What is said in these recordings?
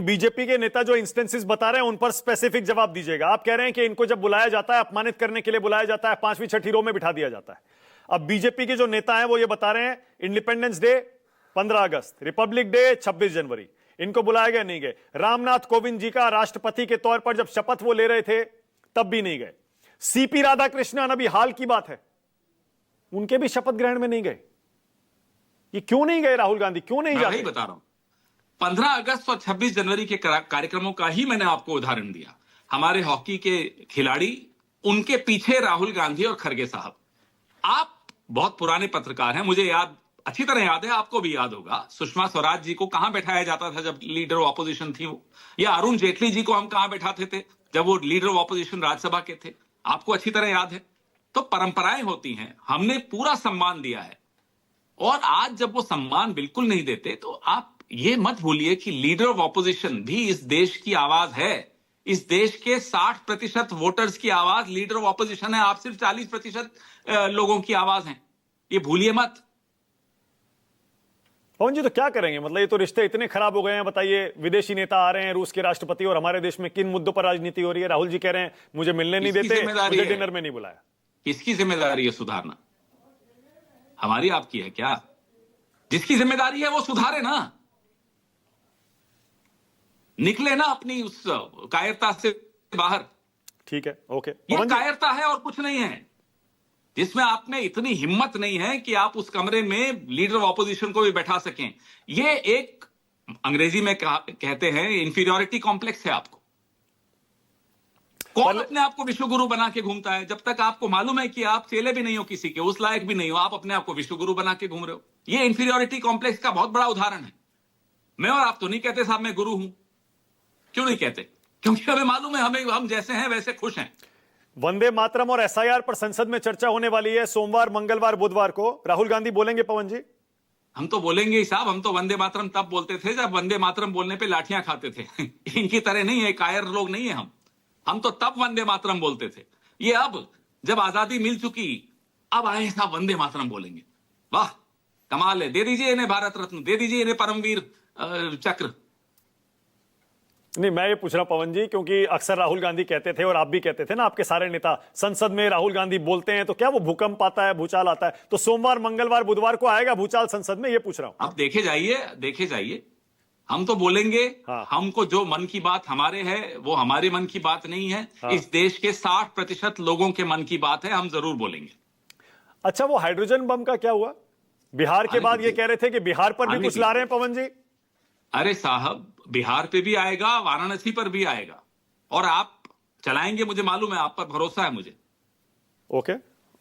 BJP के नेता जो इंस्टेंसेस बता रहे हैं उन पर स्पेसिफिक जवाब दीजिएगा। आप कह रहे हैं कि इनको जब बुलाया जाता है, अपमानित करने के लिए बुलाया जाता है, 5वीं 6ठी रो में बिठा दिया जाता है। अब बीजेपी के जो नेता हैं वो ये बता रहे हैं इंडिपेंडेंस डे 15 अगस्त, रिपब्लिक डे 26 जनवरी, इनको बुलाया गया, नहीं गए। रामनाथ कोविंद जी का राष्ट्रपति के तौर पर जब शपथ वो ले रहे थे तब भी नहीं गए। सीपी राधाकृष्णन, अभी हाल की बात है, उनके भी शपथ ग्रहण में नहीं गए। ये क्यों नहीं गए राहुल गांधी, क्यों नहीं जाते? बता रहा हूं, 15 अगस्त और 26 जनवरी के कार्यक्रमों का ही मैंने आपको उदाहरण दिया। हमारे हॉकी के खिलाड़ी, उनके पीछे राहुल गांधी और खरगे साहब। आप बहुत पुराने पत्रकार हैं, मुझे अच्छी तरह याद है, आपको भी याद होगा, सुषमा स्वराज जी को कहां बैठाया जाता था जब लीडर ऑपोजिशन थी वो, या अरुण जेटली जी को हम कहां बैठाते थे जब वो लीडर ऑपोजिशन राज्यसभा के थे, आपको अच्छी तरह याद है। तो परंपराएं होती हैं, हमने पूरा सम्मान दिया है, और आज जब वो सम्मान बिल्कुल नहीं देते तो आप ये मत भूलिए कि लीडर ऑफ ऑपोजिशन भी इस देश की आवाज है। इस देश के 60% वोटर्स की आवाज लीडर ऑफ ऑपोजिशन है, आप सिर्फ 40% लोगों की आवाज हैं, ये भूलिए मत। पवन जी, तो क्या करेंगे? मतलब ये तो रिश्ते इतने खराब हो गए हैं, बताइए। विदेशी नेता आ रहे हैं, रूस के राष्ट्रपति, और हमारे देश में किन मुद्दों पर राजनीति हो रही है? राहुल जी कह रहे हैं मुझे मिलने नहीं देते, मुझे डिनर में नहीं बुलाया। किसकी जिम्मेदारी है सुधारना? हमारी, आपकी है क्या? जिसकी जिम्मेदारी है वो सुधारे ना, निकले ना अपनी उस कायरता से बाहर। ठीक है, ओके। ये कायरता है और कुछ नहीं है, जिसमें आप में इतनी हिम्मत नहीं है कि आप उस कमरे में लीडर ऑफ ऑपोजिशन को भी बैठा सकें। ये एक अंग्रेजी में कहते हैं इंफीरियोरिटी कॉम्प्लेक्स है आपको। कौन अपने आप को विश्वगुरु बना के घूमता है? जब तक आपको मालूम है कि आप चेले भी नहीं हो किसी के, उस लायक भी नहीं हो, आप अपने आप को विश्वगुरु बना के घूम रहे हो। ये इंफीरियोरिटी कॉम्प्लेक्स का बहुत बड़ा उदाहरण है। मैं और आप तो नहीं कहते साहब मैं गुरु हूं। क्यों नहीं कहते? क्योंकि हमें मालूम है हम जैसे हैं वैसे खुश हैं। वंदे मातरम और एसआईआर पर संसद में चर्चा होने वाली है सोमवार, मंगलवार, बुधवार को। राहुल गांधी बोलेंगे पवन जी? हम तो बोलेंगे ही साहब। हम तो वंदे मातरम तब बोलते थे जब वंदे मातरम बोलने पे लाठियां खाते थे। इनकी तरह नहीं है, कायर लोग नहीं है हम तो तब वंदे मातरम बोलते थे। ये अब जब आजादी मिल चुकी, अब आए साहब वंदे मातरम बोलेंगे। वाह, कमाल है। दे दीजिए इन्हें भारत रत्न, दे दीजिए इन्हें परमवीर चक्र। नहीं, मैं ये पूछ रहा हूं पवन जी, क्योंकि अक्सर राहुल गांधी कहते थे और आप भी कहते थे ना, आपके सारे नेता, संसद में राहुल गांधी बोलते हैं तो क्या वो भूकंप आता है, भूचाल आता है? तो सोमवार, मंगलवार, बुधवार को आएगा भूचाल संसद में? ये पूछ रहा हूं। आप देखे जाइए, हम तो बोलेंगे। हाँ। हमको जो मन की बात हमारे है वो हमारे मन की बात नहीं है। हाँ। इस देश के 60% लोगों के मन की बात है, हम जरूर बोलेंगे। अच्छा, वो हाइड्रोजन बम का क्या हुआ? बिहार के बाद ये कह रहे थे कि बिहार पर भी कुछ ला रहे हैं पवन जी। अरे साहब, बिहार पे भी आएगा, वाराणसी पर भी आएगा, और आप चलाएंगे, मुझे मालूम है, आप पर भरोसा है मुझे। Okay,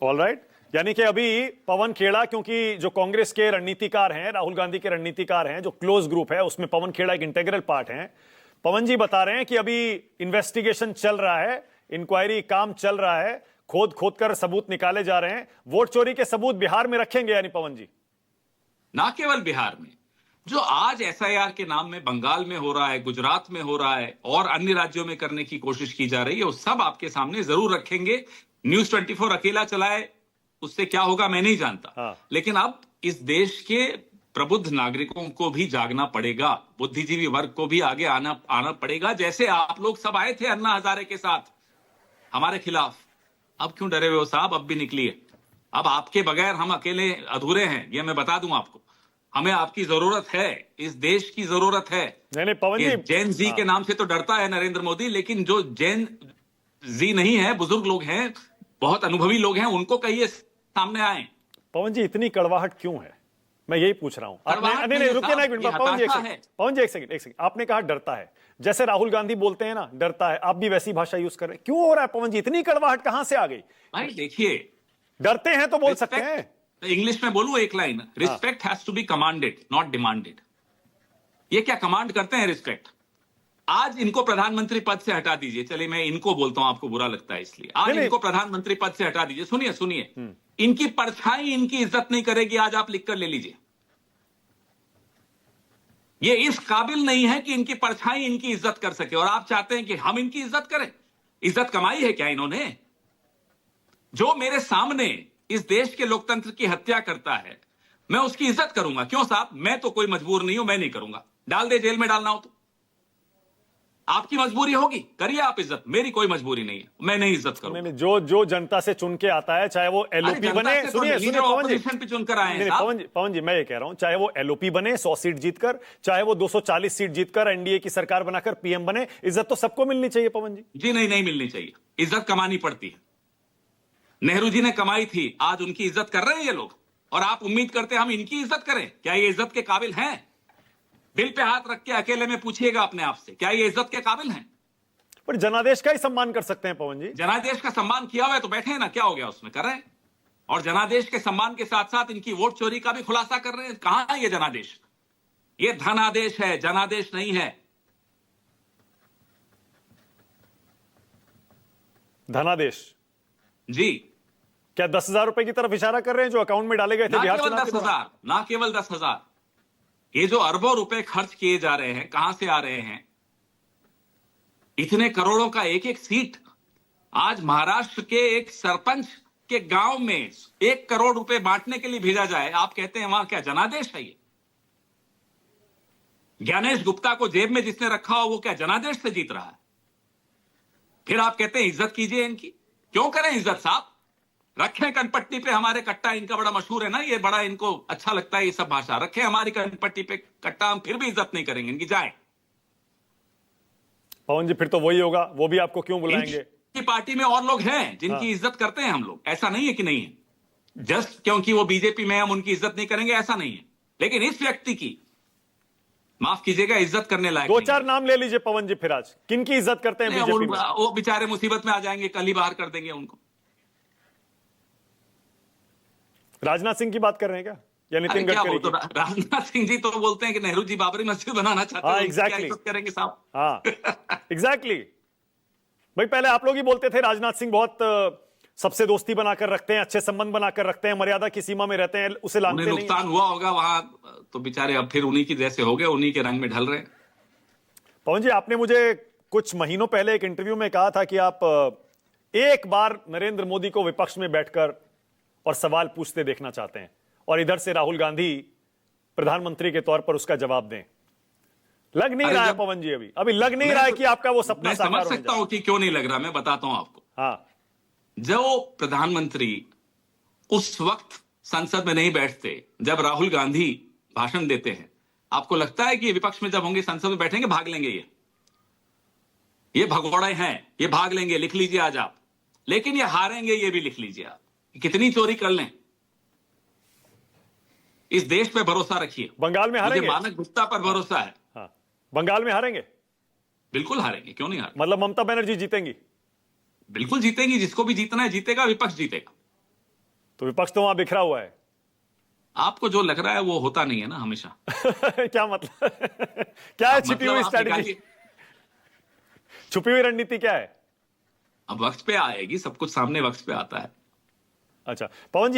all right. यानी कि अभी पवन खेड़ा, क्योंकि जो कांग्रेस के रणनीतिकार हैं, राहुल गांधी के रणनीतिकार हैं, जो क्लोज ग्रुप है, उसमें पवन खेड़ा एक इंटीग्रल पार्ट है। पवन जी बता रहे हैं कि अभी इन्वेस्टिगेशन चल रहा है, इंक्वायरी काम चल रहा है, खोद खोद कर सबूत निकाले जा रहे हैं। वोट चोरी के सबूत बिहार में रखेंगे यानी पवन जी? ना केवल बिहार में, जो आज एसआईआर के नाम में बंगाल में हो रहा है, गुजरात में हो रहा है, और अन्य राज्यों में करने की कोशिश की जा रही है, वो सब आपके सामने जरूर रखेंगे। न्यूज 24 अकेला चलाए, उससे क्या होगा मैं नहीं जानता। हाँ। लेकिन अब इस देश के प्रबुद्ध नागरिकों को भी जागना पड़ेगा, बुद्धिजीवी वर्ग को भी आगे आना पड़ेगा। जैसे आप लोग सब आए थे अन्ना हजारे के साथ हमारे खिलाफ, अब क्यों डरे हुए हो साहब? अब भी निकलिए। अब आपके बगैर हम अकेले अधूरे हैं, ये मैं बता दूं आपको। हमें आपकी जरूरत है, इस देश की जरूरत है। नहीं पवन जी, जैन जी के नाम से तो डरता है नरेंद्र मोदी, लेकिन जो जैन जी नहीं है, बुजुर्ग लोग हैं, बहुत अनुभवी लोग हैं, उनको कहिए सामने आए। पवन जी, इतनी कड़वाहट क्यों है, मैं यही पूछ रहा हूं। नहीं रुकिए ना एक मिनट, पवन जी एक सेकंड। आपने कहा डरता है, जैसे राहुल गांधी बोलते हैं ना डरता है, आप भी वैसी भाषा यूज कर रहे हैं। क्यों हो रहा है पवन जी? इतनी कड़वाहट कहां से आ गई? भाई देखिए, डरते हैं तो बोल सकते हैं। इंग्लिश में बोलूं एक line, respect has to be commanded not demanded. ये क्या कमांड करते हैं रिस्पेक्ट? आज इनको प्रधानमंत्री पद से हटा दीजिए। चलिए मैं इनको बोलता हूं, आपको बुरा लगता है इसलिए। आज इनको प्रधानमंत्री पद से हटा दीजिए। सुनिए, इनकी परछाई इनकी इज्जत नहीं करेगी। आज आप लिखकर ले लीजिए, ये इस काबिल नहीं है कि इनकी परछाई इनकी इज्जत कर सके, और आप चाहते हैं कि हम इनकी इज्जत करें। इज्जत कमाई है क्या इन्होंने? जो मेरे सामने इस देश के लोकतंत्र की हत्या करता है, मैं उसकी इज्जत करूंगा। क्यों साहब? मैं तो कोई मजबूर नहीं हूं, मैं नहीं करूंगा। डाल दे जेल में डालना हो तो। आपकी मजबूरी होगी, करिए आप इज्जत, मेरी कोई मजबूरी नहीं है, मैं नहीं इज्जत करूंगा। नहीं, जो जनता से चुन के आता है, चाहे वो एलओपी बने, सुनिए पवन जी, ऑपोजिशन पे चुनकर आए हैं पवन जी मैं ये कह रहा हूं, चाहे वो एलओपी बने 100 सीट जीतकर, चाहे वो 240 सीट जीतकर एनडीए की सरकार बनाकर पीएम बने, इज्जत तो सबको मिलनी चाहिए पवन जी। जी नहीं, नहीं मिलनी चाहिए, इज्जत कमानी पड़ती है। नेहरू जी ने कमाई थी, आज उनकी इज्जत कर रहे हैं ये लोग, और आप उम्मीद करते हैं हम इनकी इज्जत करें? क्या ये इज्जत के काबिल हैं? दिल पे हाथ रख के अकेले में पूछिएगा अपने आप से, क्या ये इज्जत के काबिल हैं? पर जनादेश का ही सम्मान कर सकते हैं पवन जी। जनादेश का सम्मान किया हुआ है तो बैठे हैं ना, क्या हो गया उसमें, कर रहे हैं। और जनादेश के सम्मान के साथ साथ इनकी वोट चोरी का भी खुलासा कर रहे हैं। कहां है ये जनादेश? ये धनादेश है, जनादेश नहीं है। धनादेश जी, क्या 10,000 रुपए की तरफ इशारा कर रहे हैं जो अकाउंट में डाले गए थे ना बिहार केवल चुनाव के दौरान? 10,000, ना केवल 10,000, ये जो अरबों रुपए खर्च किए जा रहे हैं, कहां से आ रहे हैं? इतने करोड़ों का एक एक सीट। आज महाराष्ट्र के एक सरपंच के गांव में 1 करोड़ रुपए बांटने के लिए भेजा जाए, आप कहते हैं वहां क्या जनादेश है? ये ज्ञानेश गुप्ता को जेब में जिसने रखा हो वो क्या जनादेश से जीत रहा है? फिर आप कहते हैं इज्जत कीजिए इनकी। क्यों करें इज्जत साहब? रखें कनपट्टी पे हमारे कट्टा, इनका बड़ा मशहूर है ना, ये बड़ा इनको अच्छा लगता है ये सब भाषा। रखें हमारी कनपट्टी पे कट्टा, हम फिर भी इज्जत नहीं करेंगे इनकी। जाए पवन जी, फिर तो वही होगा, वो भी आपको क्यों बुलाएंगे? इनकी पार्टी में और लोग हैं जिनकी इज्जत करते हैं हम लोग, ऐसा नहीं है कि नहीं है। जस्ट क्योंकि वो बीजेपी में हम उनकी इज्जत नहीं करेंगे ऐसा नहीं है, लेकिन इस व्यक्ति की, माफ कीजिएगा, इज्जत करने लायक 2-4 नाम ले लीजिए पवन जी फिर आज, किन की इज्जत करते हैं बीजेपी में? वो बेचारे मुसीबत में आ जाएंगे, कल ही बाहर कर देंगे उनको। राजनाथ सिंह की बात कर रहे हैं क्या, या नितिन क्या गडकरी तो राजनाथ सिंह जी तो बोलते हैं कि नेहरू जी बाबरी मस्जिद बनाना चाहते हैं, एग्जैक्टली क्या इज्जत करेंगे साहब? हाँ एग्जैक्टली भाई, पहले आप लोग ही बोलते थे राजनाथ सिंह बहुत सबसे दोस्ती बनाकर रखते हैं, अच्छे संबंध बनाकर रखते हैं, मर्यादा की सीमा में रहते हैं, उसे लांघते नहीं। नुकसान हुआ होगा वहां तो बेचारे अब फिर उन्हीं की जैसे हो गए, उन्हीं के रंग में ढल रहे हैं। पवन जी, आपने मुझे कुछ महीनों पहले एक इंटरव्यू में कहा था कि आप एक बार नरेंद्र मोदी को विपक्ष में बैठकर और सवाल पूछते देखना चाहते हैं, और इधर से राहुल गांधी प्रधानमंत्री के तौर पर उसका जवाब दें। लग नहीं रहा है पवन जी, अभी लग नहीं रहा है कि आपका वो सपना साकार मैं समझ सकता हूं कि क्यों नहीं लग रहा, मैं बताता हूं आपको। हाँ, जो प्रधानमंत्री उस वक्त संसद में नहीं बैठते जब राहुल गांधी भाषण देते हैं, आपको लगता है कि ये विपक्ष में जब होंगे संसद में बैठेंगे भाग लेंगे? ये भगोड़े हैं, ये भाग लेंगे, लिख लीजिए आज आप। लेकिन ये हारेंगे, ये भी लिख लीजिए आप। कितनी चोरी कर लें, इस देश पे भरोसा रखिए। बंगाल में हारेंगे, मानक गुप्ता पर भरोसा है। हाँ, बंगाल में हारेंगे, बिल्कुल हारेंगे, क्यों नहीं हारेंगे? मतलब ममता बनर्जी जीतेंगी? बिल्कुल जीतेंगी, जिसको भी जीतना है जीतेगा, विपक्ष जीतेगा। तो विपक्ष तो वहां बिखरा हुआ है। आपको जो लग रहा है वो होता नहीं है ना हमेशा। क्या मतलब? क्या है छिपी हुई स्ट्रैटेजी, छुपी हुई रणनीति क्या है? अब वक्त पे आएगी, सब कुछ सामने वक्त पे आता है। अच्छा पवन जी,